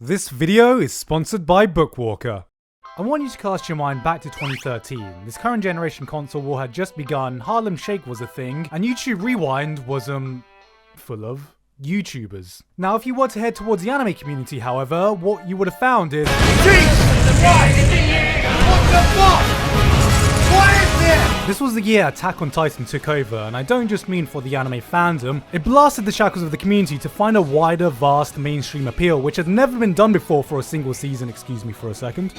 This video is sponsored by Bookwalker. I want you to cast your mind back to 2013. This current generation console war had just begun, Harlem Shake was a thing, and YouTube Rewind was, full of YouTubers. Now, if you were to head towards the anime community, however, what you would have found is this was the year Attack on Titan took over, and I don't just mean for the anime fandom. It blasted the shackles of the community to find a wider, vast mainstream appeal, which had never been done before for a single season, excuse me for a second,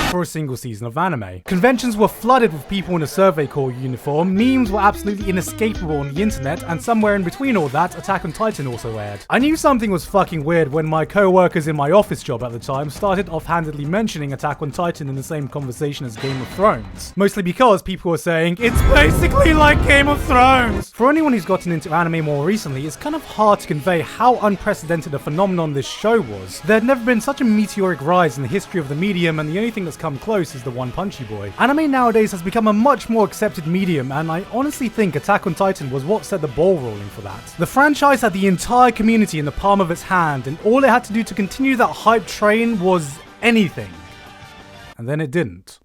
for a single season of anime. Conventions were flooded with people in a Survey Corps uniform, memes were absolutely inescapable on the internet, and somewhere in between all that, Attack on Titan also aired. I knew something was fucking weird when my co-workers in my office job at the time started offhandedly mentioning Attack on Titan in the same conversation as Game of Thrones. Mostly because people were saying, it's basically like Game of Thrones! For anyone who's gotten into anime more recently, it's kind of hard to convey how unprecedented a phenomenon this show was. There had never been such a meteoric rise in the history of the medium, and the only thing that's come close is the One Punchy Boy. Anime nowadays has become a much more accepted medium, and I honestly think Attack on Titan was what set the ball rolling for that. The franchise had the entire community in the palm of its hand, and all it had to do to continue that hype train was anything. And then it didn't.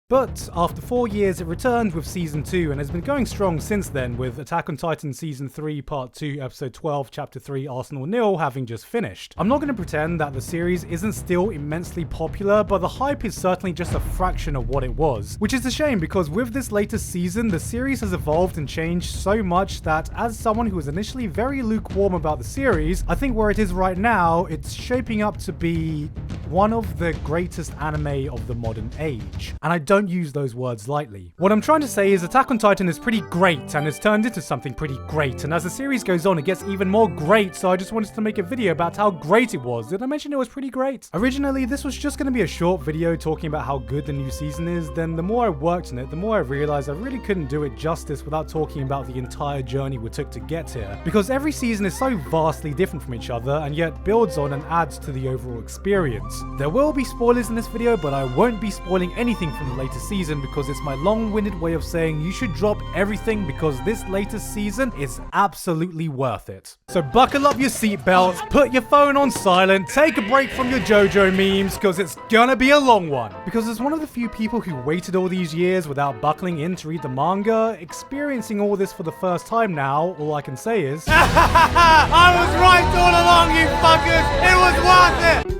But after 4 years, it returned with Season 2 and has been going strong since then, with Attack on Titan Season 3 Part 2 Episode 12 Chapter 3 Arsenal Nil having just finished. I'm not going to pretend that the series isn't still immensely popular, but the hype is certainly just a fraction of what it was. Which is a shame, because with this latest season, the series has evolved and changed so much that as someone who was initially very lukewarm about the series, I think where it is right now, it's shaping up to be one of the greatest anime of the modern age. And I don't use those words lightly. What I'm trying to say is Attack on Titan is pretty great and has turned into something pretty great, and as the series goes on it gets even more great, so I just wanted to make a video about how great it was. Did I mention it was pretty great? Originally this was just going to be a short video talking about how good the new season is, then the more I worked on it, the more I realized I really couldn't do it justice without talking about the entire journey we took to get here, because every season is so vastly different from each other and yet builds on and adds to the overall experience. There will be spoilers in this video, but I won't be spoiling anything from the latest season because it's my long-winded way of saying you should drop everything because this latest season is absolutely worth it. So buckle up your seatbelts, put your phone on silent, take a break from your JoJo memes because it's gonna be a long one. Because as one of the few people who waited all these years without buckling in to read the manga, experiencing all this for the first time now, all I can say is I was right all along, you fuckers! It was worth it!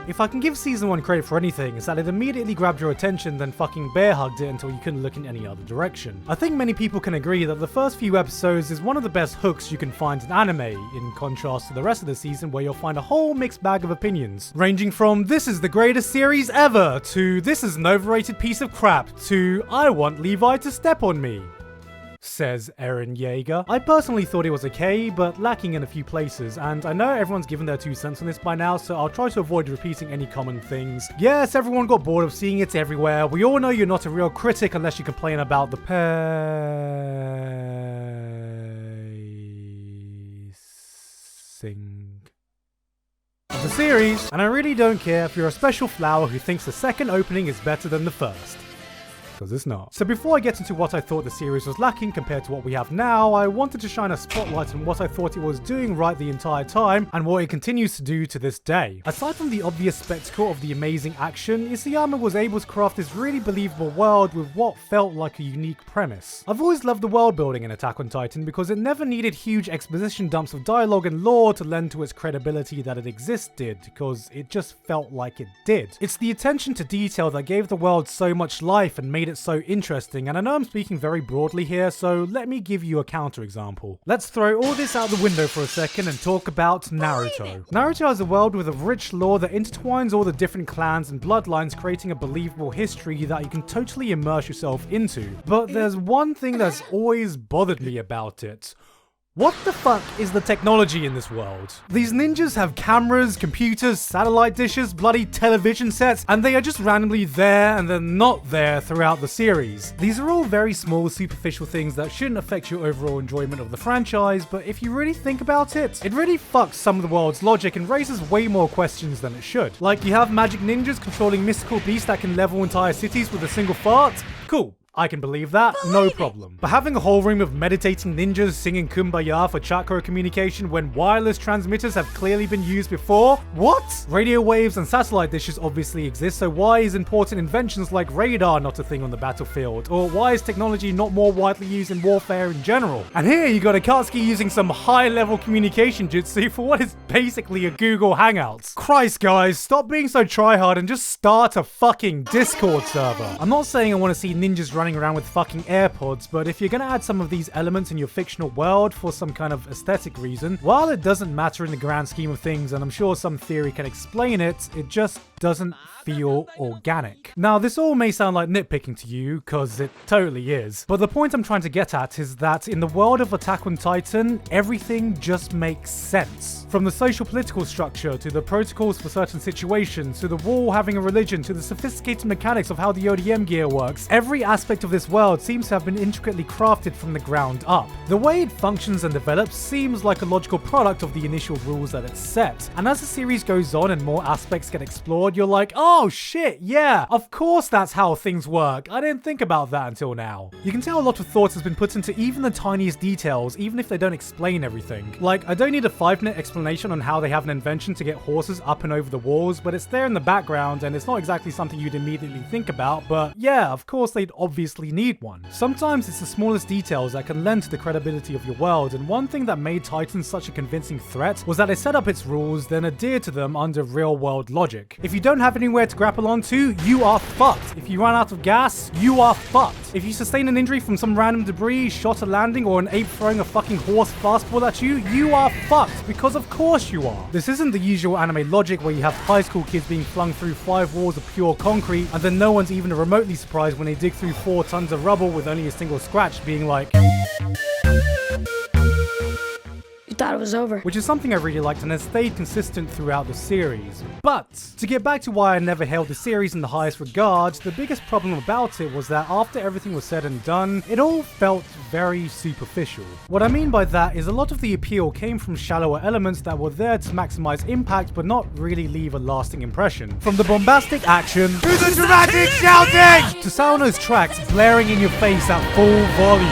If I can give Season 1 credit for anything, it's that it immediately grabbed your attention, then fucking bear hugged it until you couldn't look in any other direction. I think many people can agree that the first few episodes is one of the best hooks you can find in anime, in contrast to the rest of the season where you'll find a whole mixed bag of opinions. Ranging from, this is the greatest series ever, to this is an overrated piece of crap, to I want Levi to step on me, says Eren Yeager. I personally thought it was okay, but lacking in a few places, and I know everyone's given their 2 cents on this by now, so I'll try to avoid repeating any common things. Yes, everyone got bored of seeing it everywhere. We all know you're not a real critic unless you complain about the pacing of the series, and I really don't care if you're a special flower who thinks the second opening is better than the first. Because it's not. So before I get into what I thought the series was lacking compared to what we have now, I wanted to shine a spotlight on what I thought it was doing right the entire time, and what it continues to do to this day. Aside from the obvious spectacle of the amazing action, Isayama was able to craft this really believable world with what felt like a unique premise. I've always loved the world building in Attack on Titan because it never needed huge exposition dumps of dialogue and lore to lend to its credibility that it existed, because it just felt like it did. It's the attention to detail that gave the world so much life and made it so interesting, and I know I'm speaking very broadly here, so let me give you a counterexample. Let's throw all this out the window for a second and talk about Naruto. Naruto has a world with a rich lore that intertwines all the different clans and bloodlines, creating a believable history that you can totally immerse yourself into. But there's one thing that's always bothered me about it. What the fuck is the technology in this world? These ninjas have cameras, computers, satellite dishes, bloody television sets, and they are just randomly there and then not there throughout the series. These are all very small, superficial things that shouldn't affect your overall enjoyment of the franchise, but if you really think about it, it really fucks some of the world's logic and raises way more questions than it should. Like, you have magic ninjas controlling mystical beasts that can level entire cities with a single fart? Cool. I can believe that, no problem. But having a whole room of meditating ninjas singing Kumbaya for chakra communication when wireless transmitters have clearly been used before? What? Radio waves and satellite dishes obviously exist, so why is important inventions like radar not a thing on the battlefield? Or why is technology not more widely used in warfare in general? And here you got Akatsuki using some high-level communication jutsu for what is basically a Google Hangouts. Christ guys, stop being so tryhard and just start a fucking Discord server. I'm not saying I want to see ninjas running around with fucking AirPods, but if you're gonna add some of these elements in your fictional world for some kind of aesthetic reason, while it doesn't matter in the grand scheme of things, and I'm sure some theory can explain it, it just doesn't feel organic. Now, this all may sound like nitpicking to you, cause it totally is, but the point I'm trying to get at is that in the world of Attack on Titan, everything just makes sense. From the social political structure, to the protocols for certain situations, to the wall having a religion, to the sophisticated mechanics of how the ODM gear works, every aspect of this world seems to have been intricately crafted from the ground up. The way it functions and develops seems like a logical product of the initial rules that it's set, and as the series goes on and more aspects get explored, you're like, oh shit, yeah, of course that's how things work. I didn't think about that until now. You can tell a lot of thought has been put into even the tiniest details, even if they don't explain everything. Like, I don't need a 5-minute explanation on how they have an invention to get horses up and over the walls, but it's there in the background and it's not exactly something you'd immediately think about, but yeah, of course they'd obviously need one. Sometimes it's the smallest details that can lend to the credibility of your world, and one thing that made Titan such a convincing threat was that it set up its rules, then adhered to them under real-world logic. If you don't have anywhere to grapple onto, you are fucked. If you run out of gas, you are fucked. If you sustain an injury from some random debris, shot a landing, or an ape throwing a fucking horse fastball at you, you are fucked, because of course you are. This isn't the usual anime logic where you have high school kids being flung through 5 walls of pure concrete, and then no one's even remotely surprised when they dig through 4 tons of rubble with only a single scratch, being like, thought it was over. which is something I really liked and has stayed consistent throughout the series. But to get back to why I never held the series in the highest regard, the biggest problem about it was that after everything was said and done, it all felt very superficial. What I mean by that is a lot of the appeal came from shallower elements that were there to maximize impact but not really leave a lasting impression. From the bombastic action to the dramatic shouting to Sawano's tracks blaring in your face at full volume.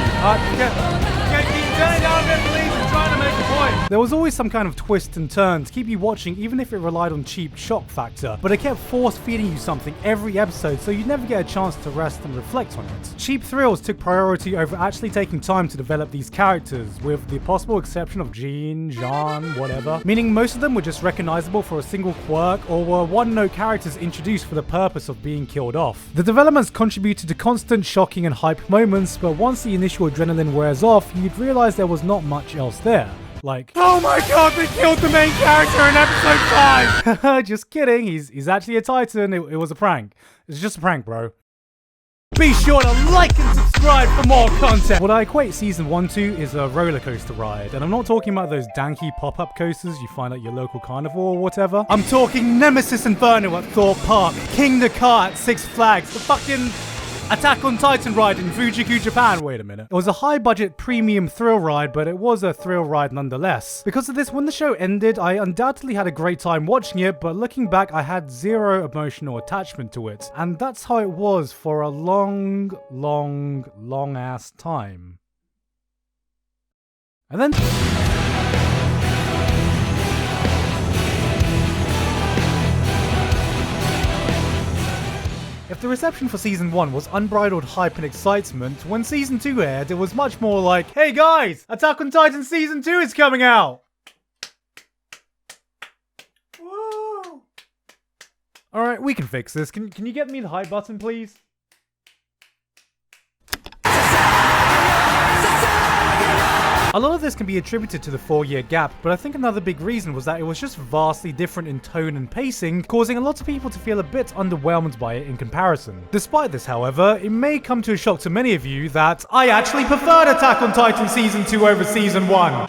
Turn it down a bit, please. I'm trying to make a point. There was always some kind of twist and turn to keep you watching, even if it relied on cheap shock factor, but it kept force feeding you something every episode, so you'd never get a chance to rest and reflect on it. Cheap thrills took priority over actually taking time to develop these characters, with the possible exception of Jean, Jean, whatever, meaning most of them were just recognizable for a single quirk or were one-note characters introduced for the purpose of being killed off. The developments contributed to constant shocking and hype moments, but once the initial adrenaline wears off, you'd realize there was not much else there. Like, oh my god, they killed the main character in episode 5! Just kidding, he's actually a Titan, it was a prank. It's just a prank, bro. Be sure to like and subscribe for more content! What I equate Season 1 to is a roller coaster ride, and I'm not talking about those danky pop-up coasters you find at your local carnival or whatever. I'm talking Nemesis Inferno at Thorpe Park, King Car at Six Flags, the fucking Attack on Titan ride in Fujiku, Japan. Wait a minute. It was a high-budget premium thrill ride, but it was a thrill ride nonetheless. Because of this, when the show ended, I undoubtedly had a great time watching it, but looking back, I had zero emotional attachment to it. And that's how it was for a long ass time. And then if the reception for Season 1 was unbridled hype and excitement, when Season 2 aired, it was much more like, hey guys, Attack on Titan Season 2 is coming out! Woo! Alright, we can fix this. Can you get me the hype button, please? A lot of this can be attributed to the 4-year gap, but I think another big reason was that it was just vastly different in tone and pacing, causing a lot of people to feel a bit underwhelmed by it in comparison. Despite this, however, it may come to a shock to many of you that I actually preferred Attack on Titan Season 2 over Season 1.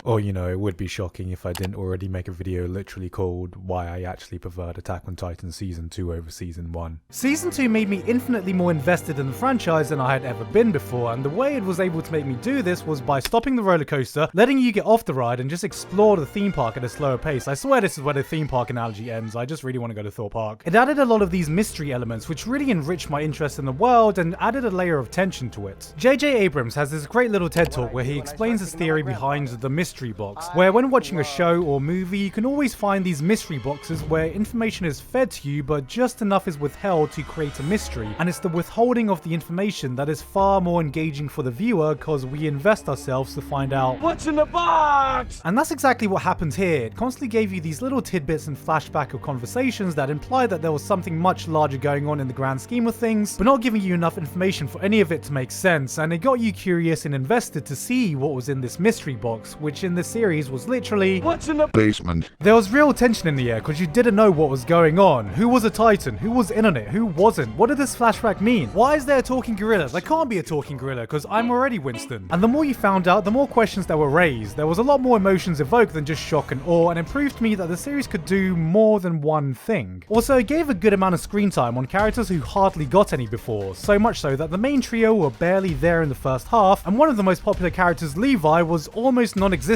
Or, you know, it would be shocking if I didn't already make a video literally called Why I Actually Preferred Attack on Titan Season 2 over Season 1. Season 2 made me infinitely more invested in the franchise than I had ever been before, and the way it was able to make me do this was by stopping the roller coaster, letting you get off the ride, and just explore the theme park at a slower pace. I swear this is where the theme park analogy ends. I just really want to go to Thorpe Park. It added a lot of these mystery elements, which really enriched my interest in the world and added a layer of tension to it. J.J. Abrams has this great little TED talk where he explains his theory behind the mystery box, where when watching a show or movie, you can always find these mystery boxes where information is fed to you, but just enough is withheld to create a mystery. And it's the withholding of the information that is far more engaging for the viewer, because we invest ourselves to find out what's in the box! And that's exactly what happened here. It constantly gave you these little tidbits and flashback of conversations that implied that there was something much larger going on in the grand scheme of things, but not giving you enough information for any of it to make sense, and it got you curious and invested to see what was in this mystery box, which in this series was literally what's in the basement. There was real tension in the air because you didn't know what was going on. Who was a Titan? Who was in on it? Who wasn't? What did this flashback mean? Why is there a talking gorilla? There can't be a talking gorilla because I'm already Winston. And the more you found out, the more questions that were raised. There was a lot more emotions evoked than just shock and awe, and it proved to me that the series could do more than one thing. Also, it gave a good amount of screen time on characters who hardly got any before, so much so that the main trio were barely there in the first half, and one of the most popular characters, Levi, was almost non-existent.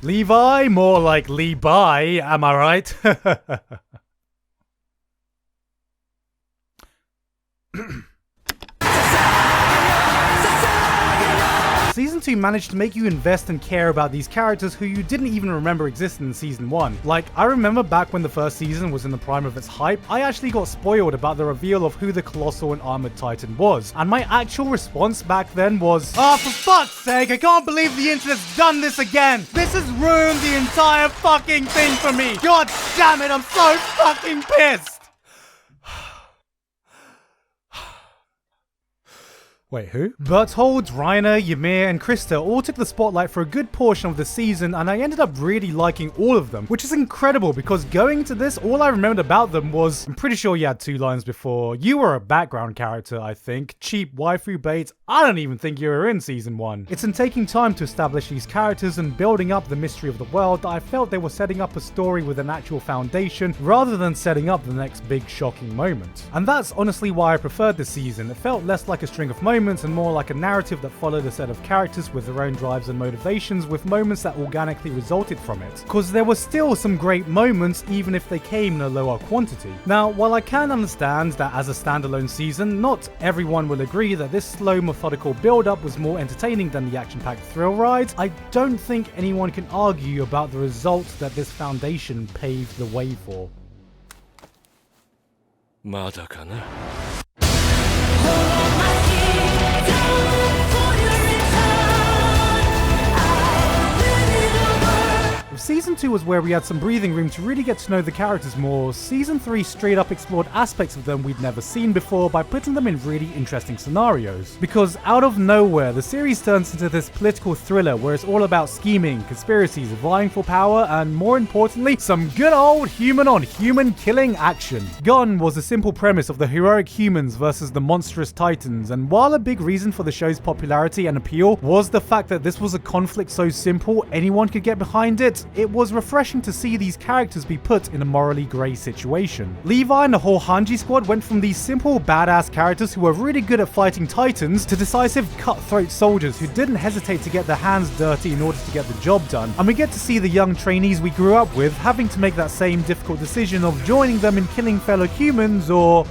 Levi? More like Levi, am I right? Season 2 managed to make you invest and care about these characters who you didn't even remember existed in Season 1. Like, I remember back when the first season was in the prime of its hype, I actually got spoiled about the reveal of who the Colossal and Armored Titan was, and my actual response back then was, "Oh, for fuck's sake, I can't believe the internet's done this again! This has ruined the entire fucking thing for me! God damn it, I'm so fucking pissed!" Wait, who? Berthold, Reiner, Ymir, and Krista all took the spotlight for a good portion of the season, and I ended up really liking all of them, which is incredible because going into this, all I remembered about them was, I'm pretty sure you had 2 lines before, you were a background character, I think, cheap waifu bait, I don't even think you were in Season 1. It's in taking time to establish these characters and building up the mystery of the world that I felt they were setting up a story with an actual foundation, rather than setting up the next big shocking moment. And that's honestly why I preferred this season. It felt less like a string of moments and more like a narrative that followed a set of characters with their own drives and motivations, with moments that organically resulted from it. Because there were still some great moments even if they came in a lower quantity. Now, while I can understand that as a standalone season, not everyone will agree that this slow methodical build-up was more entertaining than the action-packed thrill rides, I don't think anyone can argue about the results that this foundation paved the way for. まだかな。 Season 2 was where we had some breathing room to really get to know the characters more. Season 3 straight up explored aspects of them we'd never seen before by putting them in really interesting scenarios. Because out of nowhere, the series turns into this political thriller where it's all about scheming, conspiracies, vying for power, and more importantly, some good old human-on-human killing action. Gon was a simple premise of the heroic humans versus the monstrous titans, and while a big reason for the show's popularity and appeal was the fact that this was a conflict so simple anyone could get behind it, it was refreshing to see these characters be put in a morally grey situation. Levi and the whole Hanji squad went from these simple badass characters who were really good at fighting titans to decisive cutthroat soldiers who didn't hesitate to get their hands dirty in order to get the job done, and we get to see the young trainees we grew up with having to make that same difficult decision of joining them in killing fellow humans or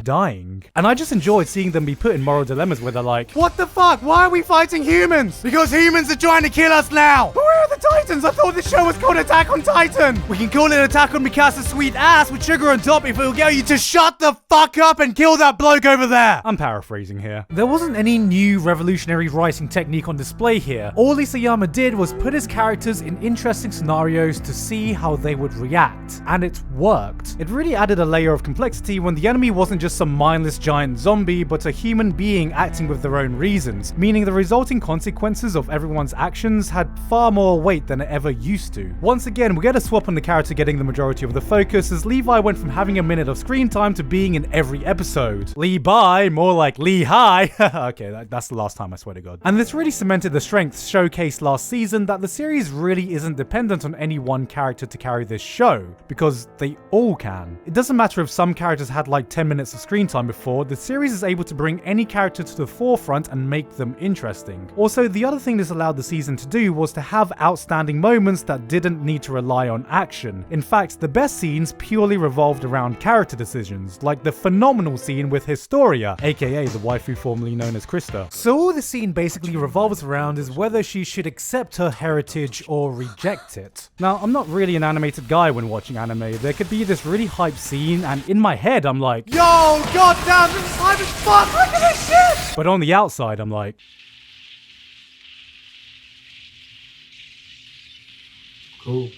dying. And I just enjoyed seeing them be put in moral dilemmas where they're like, what the fuck? Why are we fighting humans? Because humans are trying to kill us now. But where are the Titans? I thought this show was called Attack on Titan. We can call it Attack on Mikasa's sweet ass with sugar on top if it'll get you to shut the fuck up and kill that bloke over there. I'm paraphrasing here. There wasn't any new revolutionary writing technique on display here. All Isayama did was put his characters in interesting scenarios to see how they would react. And it worked. It really added a layer of complexity when the enemy wasn't just some mindless giant zombie, but a human being acting with their own reasons, meaning the resulting consequences of everyone's actions had far more more weight than it ever used to. Once again, we get a swap on the character getting the majority of the focus, as Levi went from having a minute of screen time to being in every episode. Levi, more like Lehigh. Okay, that's the last time, I swear to God. And this really cemented the strengths showcased last season that the series really isn't dependent on any one character to carry this show, because they all can. It doesn't matter if some characters had like 10 minutes of screen time before, the series is able to bring any character to the forefront and make them interesting. Also, the other thing this allowed the season to do was to have outstanding moments that didn't need to rely on action. In fact, the best scenes purely revolved around character decisions, like the phenomenal scene with Historia, aka the waifu formerly known as Krista. So all the scene basically revolves around is whether she should accept her heritage or reject it. Now, I'm not really an animated guy when watching anime. There could be this really hype scene, and in my head I'm like, yo, goddamn, this is hype as fuck, look at this shit! But on the outside I'm like, cool.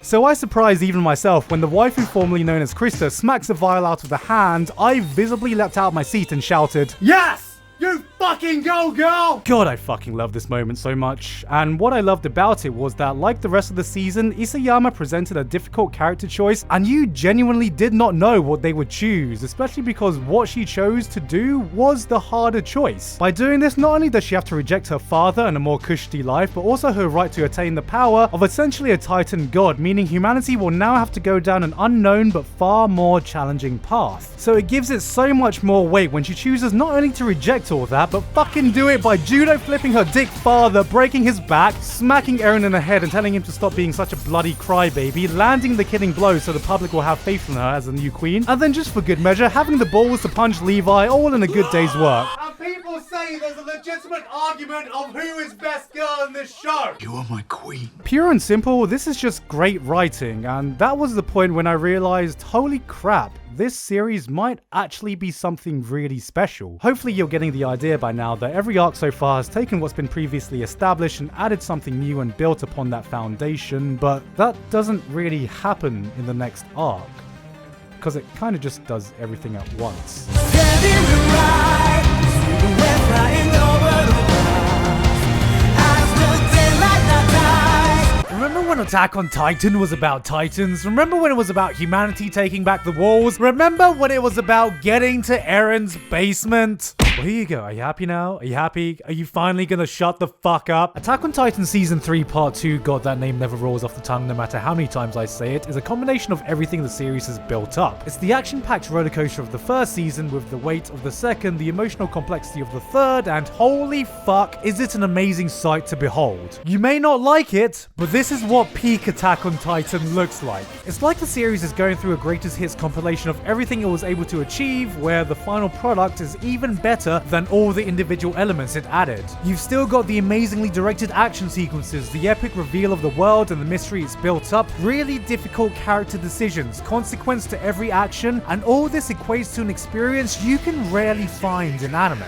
So I surprised even myself when the waifu formerly known as Krista smacks the vial out of the hand. I visibly leapt out of my seat and shouted, yes! You fucking go, girl! God, I fucking love this moment so much. And what I loved about it was that, like the rest of the season, Isayama presented a difficult character choice, and you genuinely did not know what they would choose, especially because what she chose to do was the harder choice. By doing this, not only does she have to reject her father and a more cushy life, but also her right to attain the power of essentially a Titan god, meaning humanity will now have to go down an unknown but far more challenging path. So it gives it so much more weight when she chooses not only to reject all that, but fucking do it by judo flipping her dick father, breaking his back, smacking Eren in the head and telling him to stop being such a bloody crybaby, landing the killing blow so the public will have faith in her as the new queen, and then just for good measure, having the balls to punch Levi all in a good day's work. And people say there's a legitimate argument of who is best girl in this show. You are my queen. Pure and simple, this is just great writing, and that was the point when I realized, holy crap, this series might actually be something really special. Hopefully you're getting the idea by now that every arc so far has taken what's been previously established and added something new and built upon that foundation, but that doesn't really happen in the next arc, because it kind of just does everything at once. Remember when Attack on Titan was about Titans? Remember when it was about humanity taking back the walls? Remember when it was about getting to Eren's basement? Well, here you go. Are you happy now? Are you happy? Are you finally gonna shut the fuck up? Attack on Titan Season 3 Part 2, God, that name never rolls off the tongue no matter how many times I say it, is a combination of everything the series has built up. It's the action-packed rollercoaster of the first season with the weight of the second, the emotional complexity of the third, and holy fuck, is it an amazing sight to behold. You may not like it, but this is what peak Attack on Titan looks like. It's like the series is going through a greatest hits compilation of everything it was able to achieve, where the final product is even better than all the individual elements it added. You've still got the amazingly directed action sequences, the epic reveal of the world and the mystery it's built up, really difficult character decisions, consequence to every action, and all this equates to an experience you can rarely find in anime.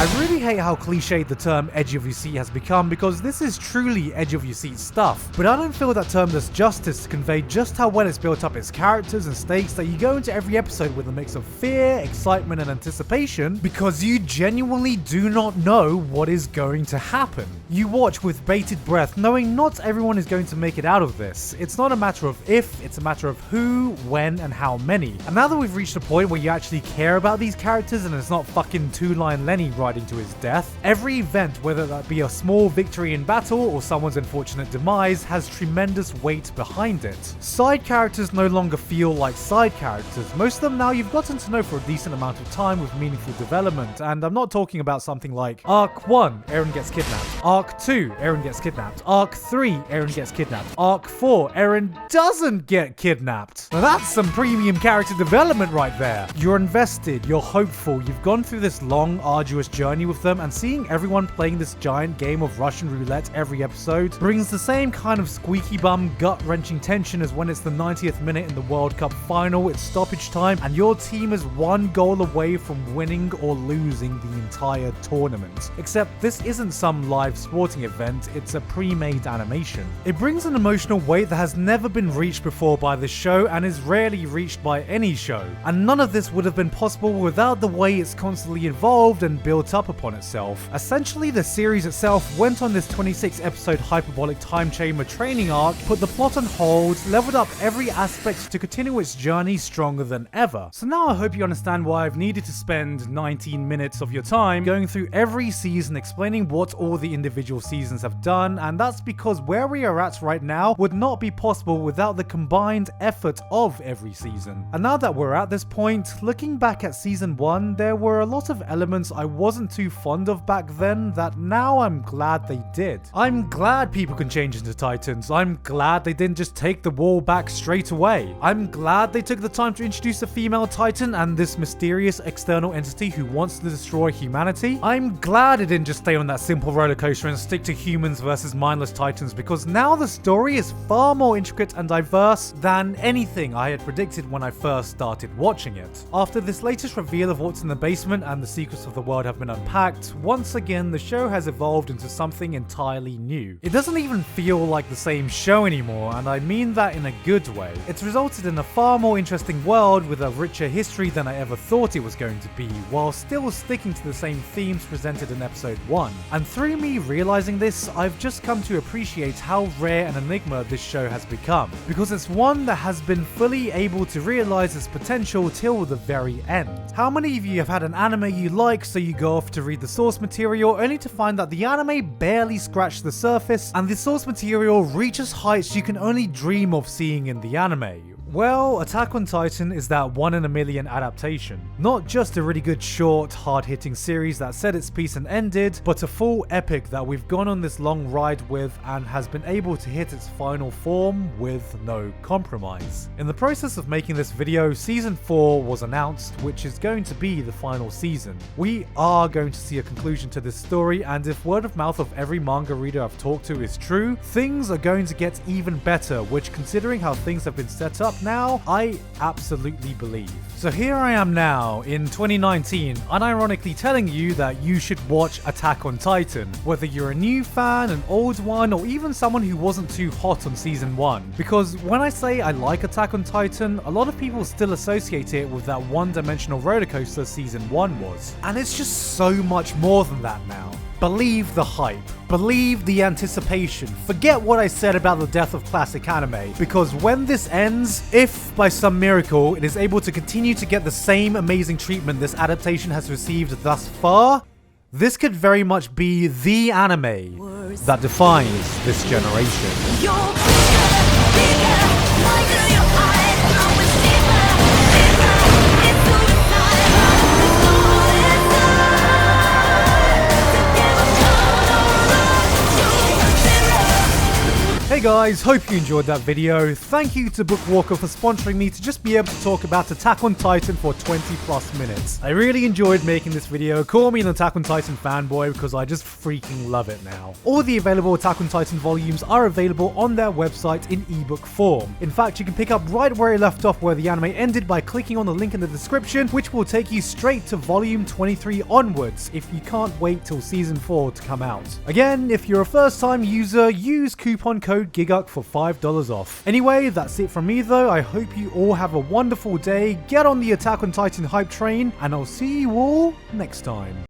I really hate how cliched the term edge of your seat has become, because this is truly edge of your seat stuff, but I don't feel that term does justice to convey just how well it's built up its characters and stakes that you go into every episode with a mix of fear, excitement and anticipation, because you genuinely do not know what is going to happen. You watch with bated breath, knowing not everyone is going to make it out of this. It's not a matter of if, it's a matter of who, when and how many. And now that we've reached a point where you actually care about these characters and it's not fucking two-line Lenny riding to his death, every event, whether that be a small victory in battle or someone's unfortunate demise, has tremendous weight behind it. Side characters no longer feel like side characters. Most of them now you've gotten to know for a decent amount of time with meaningful development, and I'm not talking about something like Arc 1, Eren gets kidnapped, Arc 2, Eren gets kidnapped, Arc 3, Eren gets kidnapped, Arc 4, Eren doesn't get kidnapped. Now that's some premium character development right there. You're invested, you're hopeful, you've gone through this long, arduous journey with them, and seeing everyone playing this giant game of Russian roulette every episode brings the same kind of squeaky bum, gut-wrenching tension as when it's the 90th minute in the World Cup final, it's stoppage time, and your team is one goal away from winning or losing the entire tournament. Except this isn't some live sporting event, it's a pre-made animation. It brings an emotional weight that has never been reached before by this show and is rarely reached by any show. And none of this would have been possible without the way it's constantly evolved and built up upon itself. Essentially, the series itself went on this 26 episode hyperbolic time chamber training arc, put the plot on hold, leveled up every aspect to continue its journey stronger than ever. So now I hope you understand why I've needed to spend 19 minutes of your time going through every season explaining what all the individual seasons have done, and that's because where we are at right now would not be possible without the combined effort of every season. And now that we're at this point, looking back at season 1, there were a lot of elements I wasn't too fond of back then that now I'm glad they did. I'm glad people can change into Titans. I'm glad they didn't just take the wall back straight away. I'm glad they took the time to introduce a female Titan and this mysterious external entity who wants to destroy humanity. I'm glad it didn't just stay on that simple roller coaster and stick to humans versus mindless Titans, because now the story is far more intricate and diverse than anything I had predicted when I first started watching it. After this latest reveal of what's in the basement and the secrets of the world have been unpacked, once again the show has evolved into something entirely new. It doesn't even feel like the same show anymore, and I mean that in a good way. It's resulted in a far more interesting world with a richer history than I ever thought it was going to be, while still sticking to the same themes presented in episode 1. And through me realizing this, I've just come to appreciate how rare an enigma this show has become, because it's one that has been fully able to realize its potential till the very end. How many of you have had an anime you like, so you go off to read the source material only to find that the anime barely scratched the surface and the source material reaches heights you can only dream of seeing in the anime? Well, Attack on Titan is that one in a million adaptation. Not just a really good short, hard-hitting series that said its piece and ended, but a full epic that we've gone on this long ride with and has been able to hit its final form with no compromise. In the process of making this video, Season 4 was announced, which is going to be the final season. We are going to see a conclusion to this story, and if word of mouth of every manga reader I've talked to is true, things are going to get even better, which, considering how things have been set up now, I absolutely believe. So here I am now in 2019, unironically telling you that you should watch Attack on Titan, whether you're a new fan, an old one, or even someone who wasn't too hot on season 1. Because when I say I like Attack on Titan, a lot of people still associate it with that one-dimensional rollercoaster season 1 was. And it's just so much more than that now. Believe the hype. Believe the anticipation. Forget what I said about the death of classic anime, because when this ends, if by some miracle it is able to continue to get the same amazing treatment this adaptation has received thus far, this could very much be the anime that defines this generation. Hey guys, hope you enjoyed that video. Thank you to Bookwalker for sponsoring me to just be able to talk about Attack on Titan for 20 plus minutes. I really enjoyed making this video. Call me an Attack on Titan fanboy because I just freaking love it now. All the available Attack on Titan volumes are available on their website in ebook form. In fact, you can pick up right where it left off where the anime ended by clicking on the link in the description, which will take you straight to volume 23 onwards if you can't wait till season 4 to come out. Again, if you're a first time user, use coupon code GIGUK for $5 off. Anyway, that's it from me though. I hope you all have a wonderful day, get on the Attack on Titan hype train, and I'll see you all next time.